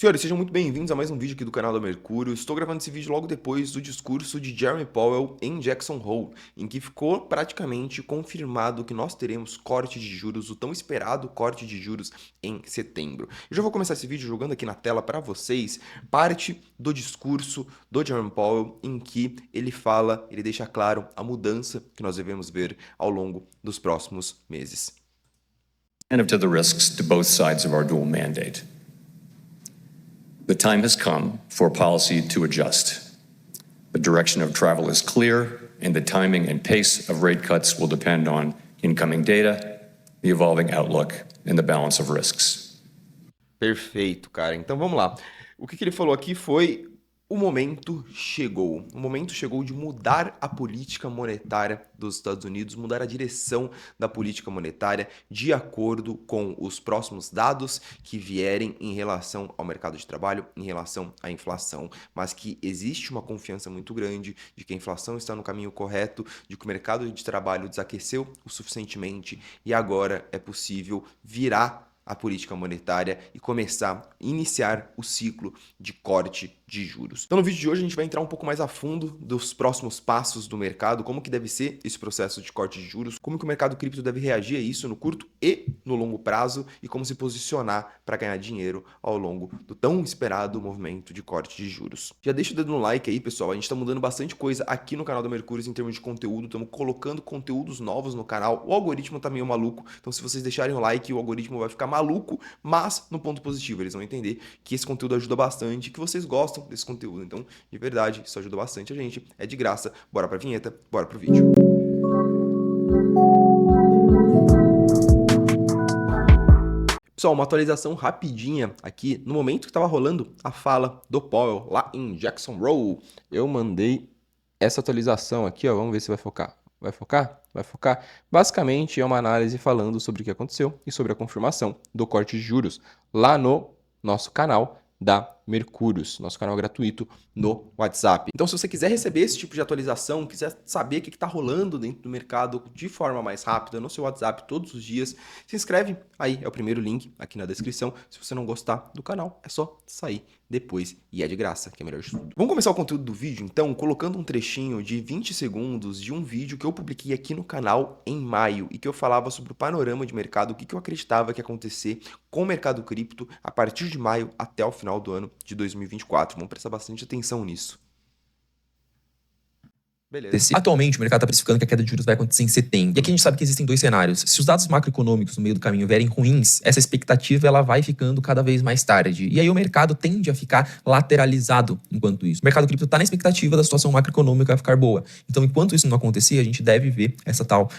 Senhores, sejam muito bem-vindos a mais um vídeo aqui do canal da Mercúrio. Estou gravando esse vídeo logo depois do discurso de Jeremy Powell em Jackson Hole, em que ficou praticamente confirmado que nós teremos corte de juros, o tão esperado corte de juros em setembro. Eu já vou começar esse vídeo jogando aqui na tela para vocês parte do discurso do Jeremy Powell, em que ele deixa claro a mudança que nós devemos ver ao longo dos próximos meses. To the risks to both sides of our dual mandate. The time has come for policy to adjust. The direction of travel is clear, and the timing and pace of rate cuts will depend on incoming data, the evolving outlook, and the balance of risks. Perfeito, cara. Então vamos lá. O que ele falou aqui foi: o momento chegou. O momento chegou de mudar a política monetária dos Estados Unidos, mudar a direção da política monetária de acordo com os próximos dados que vierem em relação ao mercado de trabalho, em relação à inflação. Mas que existe uma confiança muito grande de que a inflação está no caminho correto, de que o mercado de trabalho desaqueceu o suficientemente e agora é possível virar a política monetária e iniciar o ciclo de corte de juros. Então no vídeo de hoje a gente vai entrar um pouco mais a fundo dos próximos passos do mercado, como que deve ser esse processo de corte de juros, como que o mercado cripto deve reagir a isso no curto e no longo prazo e como se posicionar para ganhar dinheiro ao longo do tão esperado movimento de corte de juros. Já deixa o dedo no like aí, pessoal, a gente está mudando bastante coisa aqui no canal da Mercúrio em termos de conteúdo, estamos colocando conteúdos novos no canal, o algoritmo tá meio maluco, então se vocês deixarem o like, o algoritmo vai ficar maluco, mas no ponto positivo, eles vão entender que esse conteúdo ajuda bastante, que vocês gostam desse conteúdo. Então, de verdade, isso ajuda bastante a gente, é de graça. Bora pra vinheta, bora pro vídeo. Pessoal, uma atualização rapidinha aqui, no momento que estava rolando a fala do Powell lá em Jackson Hole, eu mandei essa atualização aqui, ó, vamos ver se vai focar. Vai focar? Vai focar. Basicamente, é uma análise falando sobre o que aconteceu e sobre a confirmação do corte de juros lá no nosso canal da Mercúrios, nosso canal gratuito no WhatsApp. Então, se você quiser receber esse tipo de atualização, quiser saber o que está rolando dentro do mercado de forma mais rápida no seu WhatsApp todos os dias, se inscreve aí, é o primeiro link aqui na descrição. Se você não gostar do canal, é só sair depois e é de graça, que é melhor de tudo. Vamos começar o conteúdo do vídeo, então, colocando um trechinho de 20 segundos de um vídeo que eu publiquei aqui no canal em maio e que eu falava sobre o panorama de mercado, o que eu acreditava que ia acontecer com o mercado cripto a partir de maio até o final do ano de 2024. Vamos prestar bastante atenção nisso. Beleza. Atualmente, o mercado está precificando que a queda de juros vai acontecer em setembro. E aqui a gente sabe que existem dois cenários. Se os dados macroeconômicos no meio do caminho vierem ruins, essa expectativa ela vai ficando cada vez mais tarde. E aí o mercado tende a ficar lateralizado enquanto isso. O mercado cripto está na expectativa da situação macroeconômica ficar boa. Então, enquanto isso não acontecer, a gente deve ver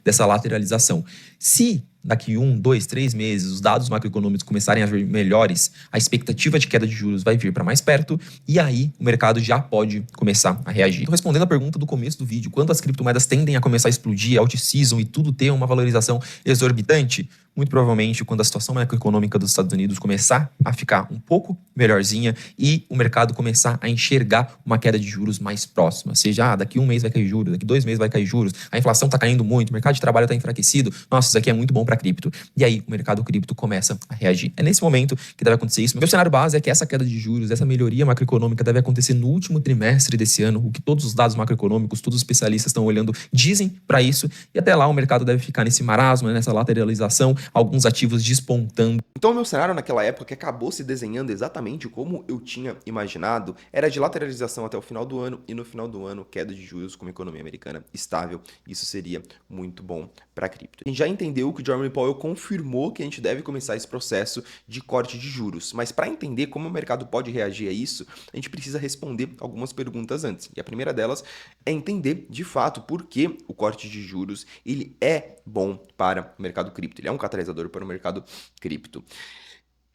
dessa lateralização. Se daqui 1, 2, 3 meses os dados macroeconômicos começarem a vir melhores, a expectativa de queda de juros vai vir para mais perto e aí o mercado já pode começar a reagir. Então, respondendo a pergunta do começo do vídeo, quando as criptomoedas tendem a começar a explodir, out-season e tudo ter uma valorização exorbitante, muito provavelmente quando a situação macroeconômica dos Estados Unidos começar a ficar um pouco melhorzinha e o mercado começar a enxergar uma queda de juros mais próxima. Seja, daqui 1 mês vai cair juros, daqui 2 meses vai cair juros, a inflação está caindo muito, o mercado de trabalho está enfraquecido, nossa, isso aqui é muito bom para cripto. E aí o mercado cripto começa a reagir. É nesse momento que deve acontecer isso. Meu cenário base é que essa queda de juros, essa melhoria macroeconômica deve acontecer no último trimestre desse ano, o que todos os dados macroeconômicos, todos os especialistas estão olhando, dizem para isso, e até lá o mercado deve ficar nesse marasmo, nessa lateralização, alguns ativos despontando. Então o meu cenário naquela época, que acabou se desenhando exatamente como eu tinha imaginado, era de lateralização até o final do ano e no final do ano queda de juros com uma economia americana estável. Isso seria muito bom para a cripto. A gente já entendeu que o Jeremy Powell confirmou que a gente deve começar esse processo de corte de juros, mas para entender como o mercado pode reagir a isso, a gente precisa responder algumas perguntas antes. E a primeira delas é entender de fato por que o corte de juros ele é bom para o mercado cripto, ele é um catalisador para o mercado cripto.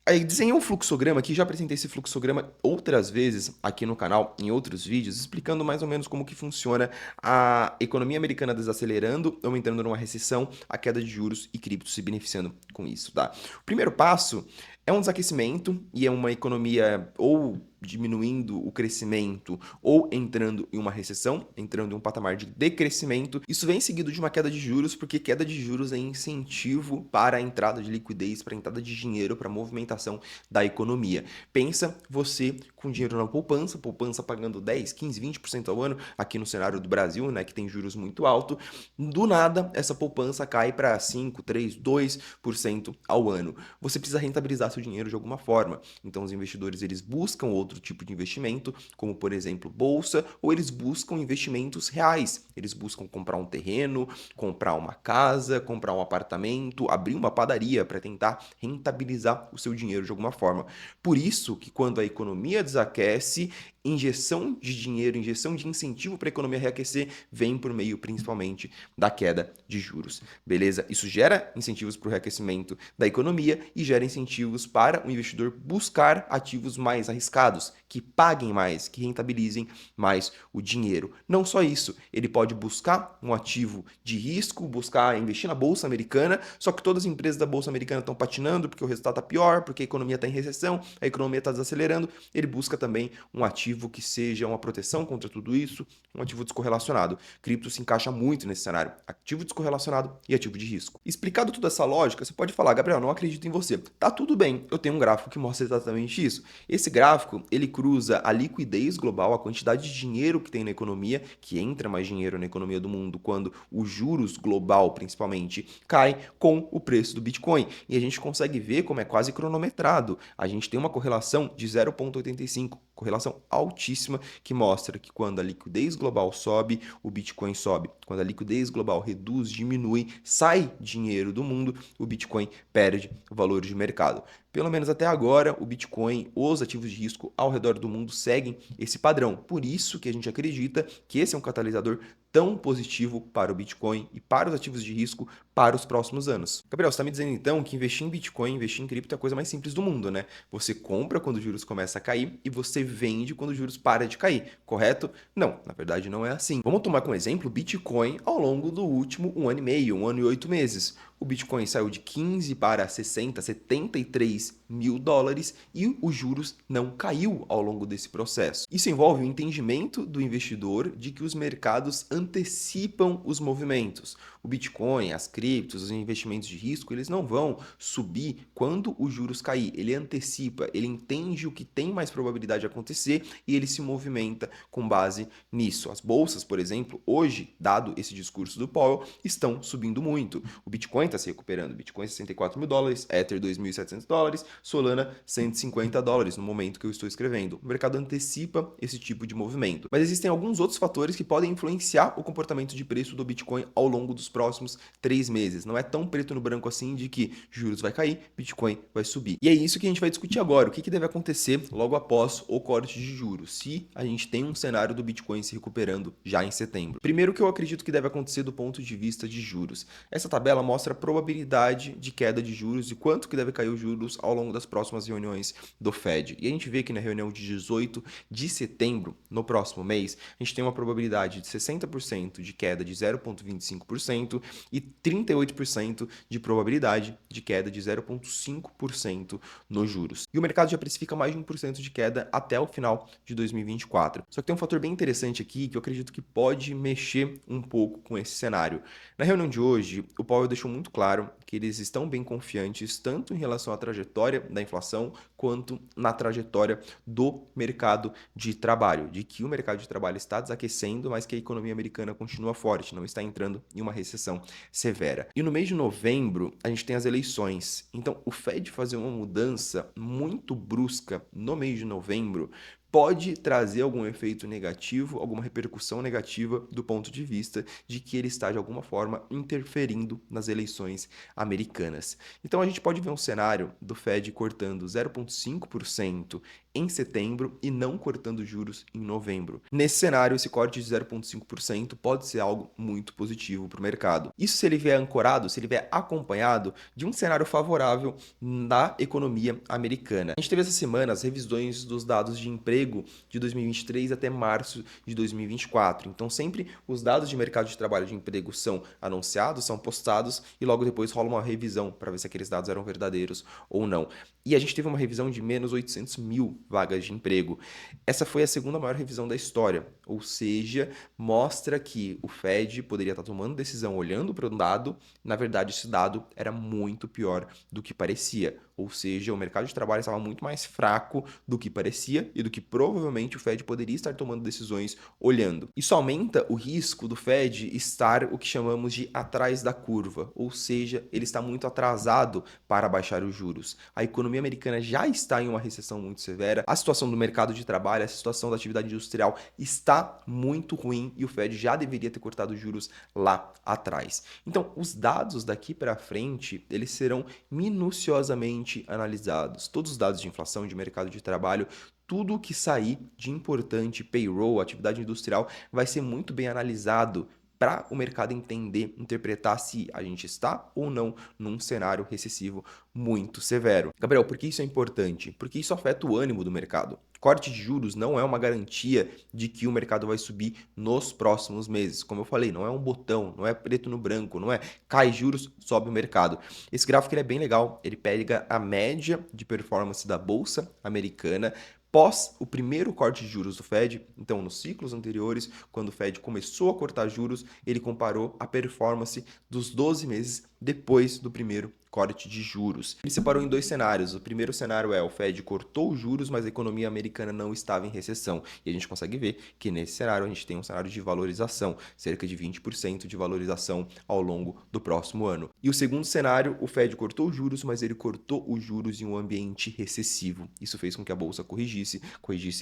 Aí desenhei um fluxograma aqui, já apresentei esse fluxograma outras vezes aqui no canal, em outros vídeos, explicando mais ou menos como que funciona a economia americana desacelerando, aumentando numa recessão, a queda de juros e cripto se beneficiando com isso, tá? O primeiro passo é um desaquecimento e é uma economia ou diminuindo o crescimento ou entrando em uma recessão, entrando em um patamar de decrescimento. Isso vem seguido de uma queda de juros, porque queda de juros é incentivo para a entrada de liquidez, para a entrada de dinheiro, para a movimentação da economia. Pensa você com dinheiro na poupança pagando 10, 15, 20% ao ano, aqui no cenário do Brasil, né, que tem juros muito alto, do nada essa poupança cai para 5, 3, 2% ao ano. Você precisa rentabilizar seu dinheiro de alguma forma. Então os investidores eles buscam outro tipo de investimento, como por exemplo bolsa, ou eles buscam investimentos reais. Eles buscam comprar um terreno, comprar uma casa, comprar um apartamento, abrir uma padaria para tentar rentabilizar o seu dinheiro de alguma forma. Por isso que quando a economia desaquece, injeção de dinheiro, injeção de incentivo para a economia reaquecer vem por meio principalmente da queda de juros, beleza? Isso gera incentivos para o reaquecimento da economia e gera incentivos para o investidor buscar ativos mais arriscados, que paguem mais, que rentabilizem mais o dinheiro. Não só isso, ele pode buscar um ativo de risco, buscar investir na Bolsa Americana, só que todas as empresas da Bolsa Americana estão patinando porque o resultado está pior, porque a economia está em recessão, a economia está desacelerando, ele busca também um ativo que seja uma proteção contra tudo isso, um ativo descorrelacionado. Cripto se encaixa muito nesse cenário, ativo descorrelacionado e ativo de risco. Explicado toda essa lógica, você pode falar, Gabriel, não acredito em você. Tá tudo bem, eu tenho um gráfico que mostra exatamente isso. Esse gráfico, ele cruza a liquidez global, a quantidade de dinheiro que tem na economia, que entra mais dinheiro na economia do mundo quando os juros global, principalmente, cai com o preço do Bitcoin. E a gente consegue ver como é quase cronometrado. A gente tem uma correlação de 0,85, correlação altíssima, que mostra que quando a liquidez global sobe, o Bitcoin sobe. Quando a liquidez global reduz, diminui, sai dinheiro do mundo, o Bitcoin perde o valor de mercado. Pelo menos até agora, o Bitcoin, os ativos de risco ao redor do mundo seguem esse padrão. Por isso que a gente acredita que esse é um catalisador tão positivo para o Bitcoin e para os ativos de risco para os próximos anos. Gabriel, você está me dizendo então que investir em Bitcoin, investir em cripto é a coisa mais simples do mundo, né? Você compra quando os juros começam a cair e você vende quando os juros param de cair, correto? Não, na verdade não é assim. Vamos tomar como exemplo o Bitcoin ao longo do último 1 ano e meio, 1 ano e 8 meses. O Bitcoin saiu de 15 para 60, 73 mil dólares e os juros não caiu ao longo desse processo. Isso envolve o entendimento do investidor de que os mercados antecipam os movimentos. O Bitcoin, as criptos, os investimentos de risco, eles não vão subir quando os juros cair. Ele antecipa, ele entende o que tem mais probabilidade de acontecer e ele se movimenta com base nisso. As bolsas, por exemplo, hoje, dado esse discurso do Powell, estão subindo muito. O Bitcoin está se recuperando. Bitcoin 64 mil dólares, Ether 2.700 dólares, Solana 150 dólares no momento que eu estou escrevendo. O mercado antecipa esse tipo de movimento. Mas existem alguns outros fatores que podem influenciar o comportamento de preço do Bitcoin ao longo dos próximos 3 meses. Não é tão preto no branco assim de que juros vai cair, Bitcoin vai subir. E é isso que a gente vai discutir agora. O que deve acontecer logo após o corte de juros, se a gente tem um cenário do Bitcoin se recuperando já em setembro. Primeiro, o que eu acredito que deve acontecer do ponto de vista de juros. Essa tabela mostra a probabilidade de queda de juros e quanto que deve cair os juros ao longo das próximas reuniões do Fed. E a gente vê que na reunião de 18 de setembro, no próximo mês, a gente tem uma probabilidade de 60% de queda de 0,25% e 38% de probabilidade de queda de 0,5% nos juros. E o mercado já precifica mais de 1% de queda até o final de 2024. Só que tem um fator bem interessante aqui que eu acredito que pode mexer um pouco com esse cenário. Na reunião de hoje, o Powell deixou muito claro que eles estão bem confiantes tanto em relação à trajetória da inflação quanto na trajetória do mercado de trabalho, de que o mercado de trabalho está desaquecendo, mas que a economia americana continua forte, não está entrando em uma recessão severa. E no mês de novembro, a gente tem as eleições. Então, o Fed fazer uma mudança muito brusca no mês de novembro pode trazer algum efeito negativo, alguma repercussão negativa do ponto de vista de que ele está, de alguma forma, interferindo nas eleições americanas. Então, a gente pode ver um cenário do Fed cortando 0,5% em setembro e não cortando juros em novembro. Nesse cenário, esse corte de 0,5% pode ser algo muito positivo para o mercado. Isso se ele vier ancorado, se ele vier acompanhado de um cenário favorável na economia americana. A gente teve essa semana as revisões dos dados de emprego emprego de 2023 até março de 2024. Então, sempre os dados de mercado de trabalho de emprego são anunciados, são postados e logo depois rola uma revisão para ver se aqueles dados eram verdadeiros ou não. E a gente teve uma revisão de menos 800 mil vagas de emprego. Essa foi a segunda maior revisão da história, ou seja, mostra que o Fed poderia estar tomando decisão olhando para um dado, na verdade esse dado era muito pior do que parecia. Ou seja, o mercado de trabalho estava muito mais fraco do que parecia e do que provavelmente o Fed poderia estar tomando decisões olhando. Isso aumenta o risco do Fed estar o que chamamos de atrás da curva, ou seja, ele está muito atrasado para baixar os juros. A economia americana já está em uma recessão muito severa, a situação do mercado de trabalho, a situação da atividade industrial está muito ruim e o Fed já deveria ter cortado os juros lá atrás. Então, os dados daqui para frente, eles serão minuciosamente analisados. Todos os dados de inflação, de mercado de trabalho, tudo que sair de importante, payroll, atividade industrial, vai ser muito bem analisado para o mercado entender, interpretar se a gente está ou não num cenário recessivo muito severo. Gabriel, por que isso é importante? Porque isso afeta o ânimo do mercado. Corte de juros não é uma garantia de que o mercado vai subir nos próximos meses. Como eu falei, não é um botão, não é preto no branco, não é cai juros, sobe o mercado. Esse gráfico ele é bem legal, ele pega a média de performance da Bolsa Americana pós o primeiro corte de juros do Fed. Então, nos ciclos anteriores, quando o Fed começou a cortar juros, ele comparou a performance dos 12 meses depois do primeiro corte de juros. Ele separou em dois cenários. O primeiro cenário é o Fed cortou os juros, mas a economia americana não estava em recessão. E a gente consegue ver que nesse cenário a gente tem um cenário de valorização, cerca de 20% de valorização ao longo do próximo ano. E o segundo cenário, o Fed cortou os juros, mas ele cortou os juros em um ambiente recessivo. Isso fez com que a bolsa corrigisse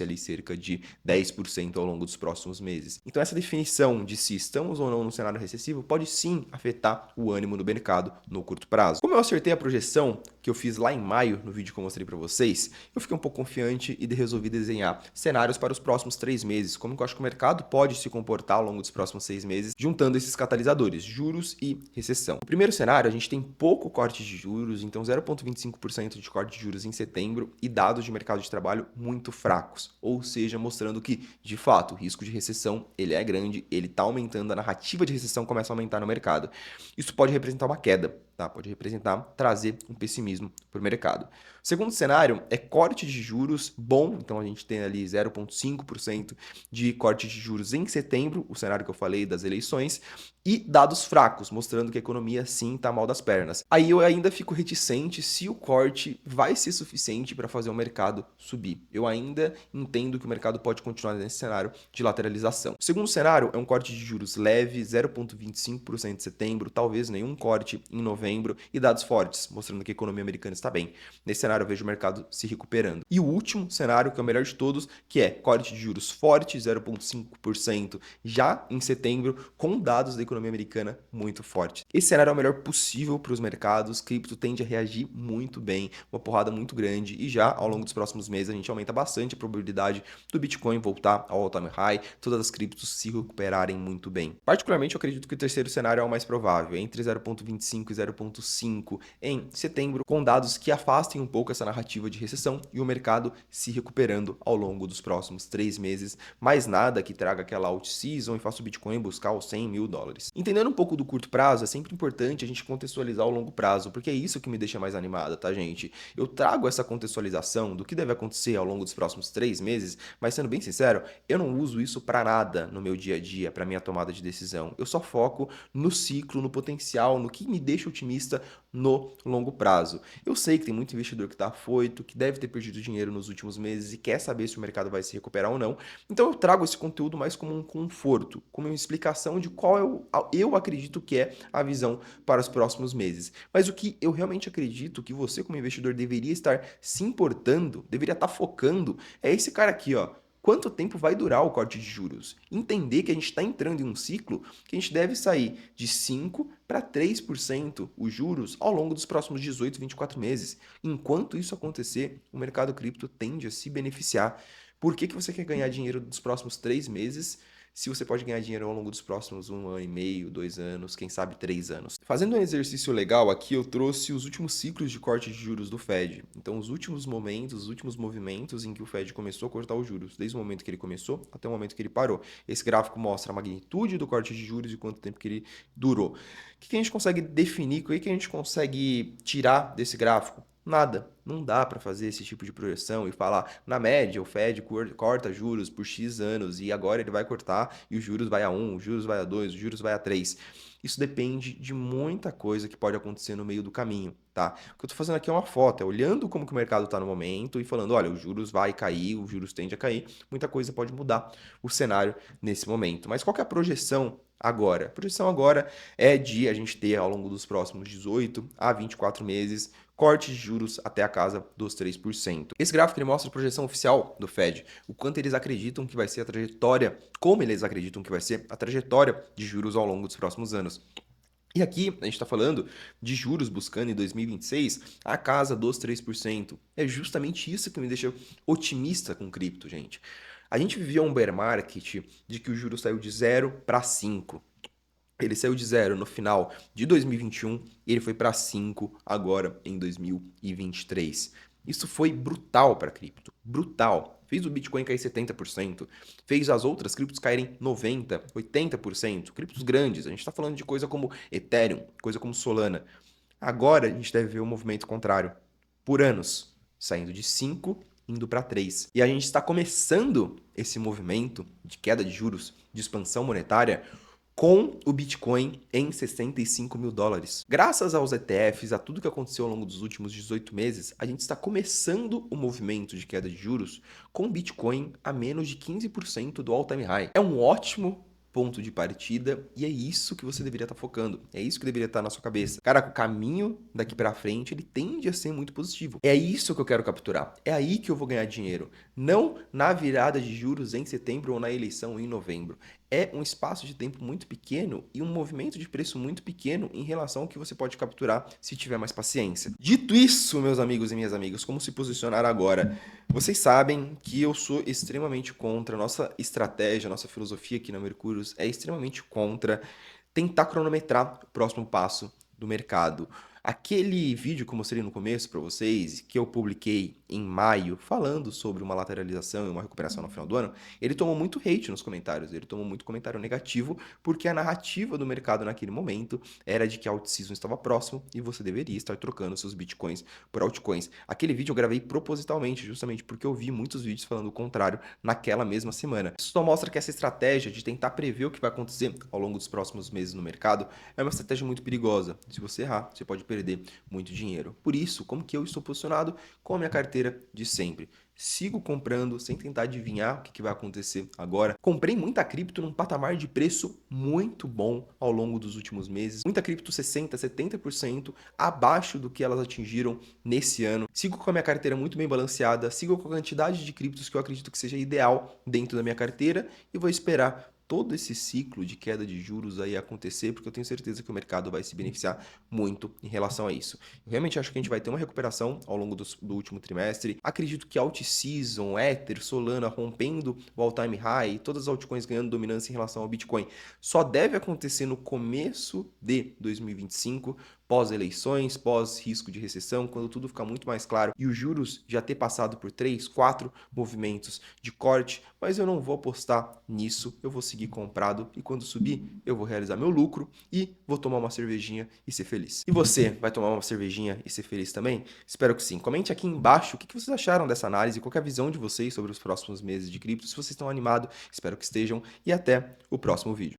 ali cerca de 10% ao longo dos próximos meses. Então essa definição de se estamos ou não no cenário recessivo pode sim afetar o ânimo do mercado no curto prazo. Como eu acertei a projeção que eu fiz lá em maio, no vídeo que eu mostrei para vocês, eu fiquei um pouco confiante e resolvi desenhar cenários para os próximos 3 meses, como eu acho que o mercado pode se comportar ao longo dos próximos 6 meses, juntando esses catalisadores, juros e recessão. No primeiro cenário, a gente tem pouco corte de juros, então 0,25% de corte de juros em setembro e dados de mercado de trabalho muito fracos, ou seja, mostrando que, de fato, o risco de recessão ele é grande, ele está aumentando, a narrativa de recessão começa a aumentar no mercado. Isso pode representar uma queda, tá? Pode representar, trazer um pessimismo para o mercado. O segundo cenário é corte de juros bom, então a gente tem ali 0,5% de corte de juros em setembro, o cenário que eu falei das eleições, e dados fracos, mostrando que a economia sim está mal das pernas. Aí eu ainda fico reticente se o corte vai ser suficiente para fazer o mercado subir. Eu ainda entendo que o mercado pode continuar nesse cenário de lateralização. O segundo cenário é um corte de juros leve, 0,25% em setembro, talvez nenhum corte em novembro, e dados fortes, mostrando que a economia americana está bem. Nesse cenário eu vejo o mercado se recuperando. E o último cenário, que é o melhor de todos, que é corte de juros forte, 0,5% já em setembro, com dados da economia americana muito fortes. Esse cenário é o melhor possível para os mercados, cripto tende a reagir muito bem, uma porrada muito grande, e já ao longo dos próximos meses a gente aumenta bastante a probabilidade do Bitcoin voltar ao all-time high, todas as criptos se recuperarem muito bem. Particularmente eu acredito que o terceiro cenário é o mais provável, entre 0,25 e 0,5 em setembro, com dados que afastem um pouco essa narrativa de recessão e o mercado se recuperando ao longo dos próximos 3 meses, mais nada que traga aquela out-season e faça o Bitcoin buscar os $100 mil. Entendendo um pouco do curto prazo, é sempre importante a gente contextualizar o longo prazo, porque é isso que me deixa mais animada, tá, gente? Eu trago essa contextualização do que deve acontecer ao longo dos próximos 3 meses, mas sendo bem sincero, eu não uso isso para nada no meu dia a dia, para minha tomada de decisão. Eu só foco no ciclo, no potencial, no que me deixa otimista no longo prazo. Eu sei que tem muito investidor que está afoito, que deve ter perdido dinheiro nos últimos meses e quer saber se o mercado vai se recuperar ou não. Então eu trago esse conteúdo mais como um conforto, como uma explicação de qual eu acredito que é a visão para os próximos meses. Mas o que eu realmente acredito que você como investidor deveria estar se importando, deveria estar focando, é esse cara aqui, ó. Quanto tempo vai durar o corte de juros? Entender que a gente está entrando em um ciclo que a gente deve sair de 5% para 3% os juros ao longo dos próximos 18, 24 meses. Enquanto isso acontecer, o mercado cripto tende a se beneficiar. Por que você quer ganhar dinheiro nos próximos 3 meses se você pode ganhar dinheiro ao longo dos próximos 1 ano e meio, 2 anos, quem sabe 3 anos. Fazendo um exercício legal aqui, eu trouxe os últimos ciclos de corte de juros do Fed. Então, os últimos momentos, os últimos movimentos em que o Fed começou a cortar os juros, desde o momento que ele começou até o momento que ele parou. Esse gráfico mostra a magnitude do corte de juros e quanto tempo que ele durou. O que a gente consegue definir, o que a gente consegue tirar desse gráfico? Nada. Não dá para fazer esse tipo de projeção e falar, na média, o Fed corta juros por X anos e agora ele vai cortar e os juros vai a 1, os juros vai a 2, os juros vai a 3. Isso depende de muita coisa que pode acontecer no meio do caminho, tá? O que eu tô fazendo aqui é uma foto, é olhando como que o mercado tá no momento e falando, olha, os juros vai cair, os juros tende a cair, muita coisa pode mudar o cenário nesse momento. Mas qual que é a projeção agora? A projeção agora é de a gente ter ao longo dos próximos 18 a 24 meses corte de juros até a casa dos 3%. Esse gráfico ele mostra a projeção oficial do Fed, o quanto eles acreditam que vai ser a trajetória, como eles acreditam que vai ser a trajetória de juros ao longo dos próximos anos. E aqui a gente está falando de juros buscando em 2026 a casa dos 3%. É justamente isso que me deixa otimista com cripto, gente. A gente vivia um bear market de que o juro saiu de 0 para 5. Ele saiu de 0 no final de 2021 e ele foi para 5 agora em 2023. Isso foi brutal para cripto, brutal. Fez o Bitcoin cair 70%, fez as outras criptos caírem 90%, 80%. Criptos grandes, a gente está falando de coisa como Ethereum, coisa como Solana. Agora a gente deve ver o movimento contrário, por anos, saindo de 5 indo para 3. E a gente está começando esse movimento de queda de juros, de expansão monetária, com o Bitcoin em 65 mil dólares. Graças aos ETFs, a tudo que aconteceu ao longo dos últimos 18 meses, a gente está começando o movimento de queda de juros com o Bitcoin a menos de 15% do all-time high. É um ótimo ponto de partida e é isso que você deveria estar focando. É isso que deveria estar na sua cabeça. Cara, o caminho daqui para frente, ele tende a ser muito positivo. É isso que eu quero capturar. É aí que eu vou ganhar dinheiro. Não na virada de juros em setembro ou na eleição em novembro. É um espaço de tempo muito pequeno e um movimento de preço muito pequeno em relação ao que você pode capturar se tiver mais paciência. Dito isso, meus amigos e minhas amigas, como se posicionar agora? Vocês sabem que eu sou extremamente contra, nossa estratégia, nossa filosofia aqui na Mercúrios é extremamente contra tentar cronometrar o próximo passo do mercado. Aquele vídeo que eu mostrei no começo para vocês, que eu publiquei em maio, falando sobre uma lateralização e uma recuperação no final do ano, ele tomou muito hate nos comentários, ele tomou muito comentário negativo, porque a narrativa do mercado naquele momento era de que a alt-season estava próximo e você deveria estar trocando seus bitcoins por altcoins. Aquele vídeo eu gravei propositalmente, justamente porque eu vi muitos vídeos falando o contrário naquela mesma semana. Isso só mostra que essa estratégia de tentar prever o que vai acontecer ao longo dos próximos meses no mercado é uma estratégia muito perigosa. Se você errar, você pode perder muito dinheiro. Por isso, como que eu estou posicionado com a minha carteira de sempre? Sigo comprando sem tentar adivinhar o que vai acontecer agora. Comprei muita cripto num patamar de preço muito bom ao longo dos últimos meses. Muita cripto 60%, 70% abaixo do que elas atingiram nesse ano. Sigo com a minha carteira muito bem balanceada, sigo com a quantidade de criptos que eu acredito que seja ideal dentro da minha carteira e vou esperar todo esse ciclo de queda de juros aí acontecer, porque eu tenho certeza que o mercado vai se beneficiar muito em relação a isso. Eu realmente acho que a gente vai ter uma recuperação ao longo do último trimestre. Acredito que Alt-Season, Ether, Solana rompendo o all-time high, todas as altcoins ganhando dominância em relação ao Bitcoin, só deve acontecer no começo de 2025, pós-eleições, pós-risco de recessão, quando tudo ficar muito mais claro e os juros já ter passado por 3, 4 movimentos de corte, mas eu não vou apostar nisso, eu vou seguir comprado e quando subir eu vou realizar meu lucro e vou tomar uma cervejinha e ser feliz. E você vai tomar uma cervejinha e ser feliz também? Espero que sim. Comente aqui embaixo o que vocês acharam dessa análise, qual é a visão de vocês sobre os próximos meses de cripto, se vocês estão animados, espero que estejam e até o próximo vídeo.